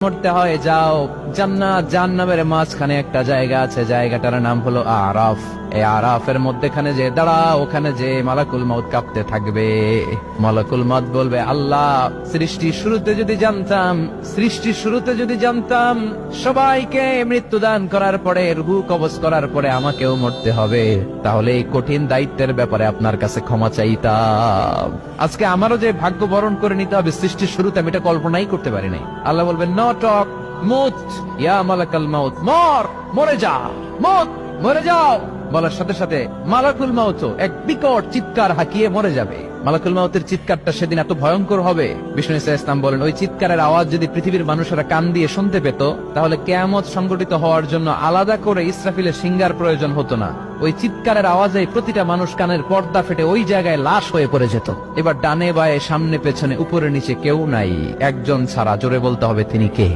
মরতে হয় যাও, জান্নাত জাহান্নামের মাঝখানে একটা জায়গা আছে, জায়গাটার নাম হলো আরাফ। এই আরাফের মধ্যখানে যে দাঁড়া, ওখানে যে মালাকুল মউত কাঁপতে থাকবে। মালাকুল মউত বলবে, আল্লাহ সৃষ্টির শুরুতে যদি জানতাম সবাইকে মৃত্যুদান করার পরে, রূহ কবজ করার পরে আমাকেও মরতে হবে, তাহলে এই কঠিন দায়িত্বের ব্যাপারে আপনার কাছে ক্ষমা চাইতাম। আজকে আমারও যে ভাগ্য বরণ করে নিতে হবে সৃষ্টির শুরুতে, আমি এটা কল্পনাই করতে পারি নাই। আল্লাহ বলবেন, নো টক মুত ইয়া মালাকুল মউত, মরে যা, মরে যাও। বলার সাথে সাথে মালাকুল মউত এক বিকট চিৎকার হাঁকিয়ে মরে যাবে। মালাকুল মউতের চিৎকারটা সেদিন এত ভয়ঙ্কর হবে, বিষ্ণু ইসলাম বলেন, ওই চিৎকারের আওয়াজ যদি পৃথিবীর মানুষেরা কান দিয়ে শুনতে পেত, তাহলে কিয়ামত সংগঠিত হওয়ার জন্য আলাদা করে ইসরাফিলের সিঙ্গার প্রয়োজন হতো না। ওই চিৎকারের আওয়াজে প্রতিটা মানুষ কানের পর্দা ফেটে ওই জায়গায় লাশ হয়ে পড়ে যেত। এবার ডানে বায়ে সামনে পেছনে উপরে নিচে কেউ নাই, একজন ছাড়া। জোরে বলতে হবে, তিনি কে?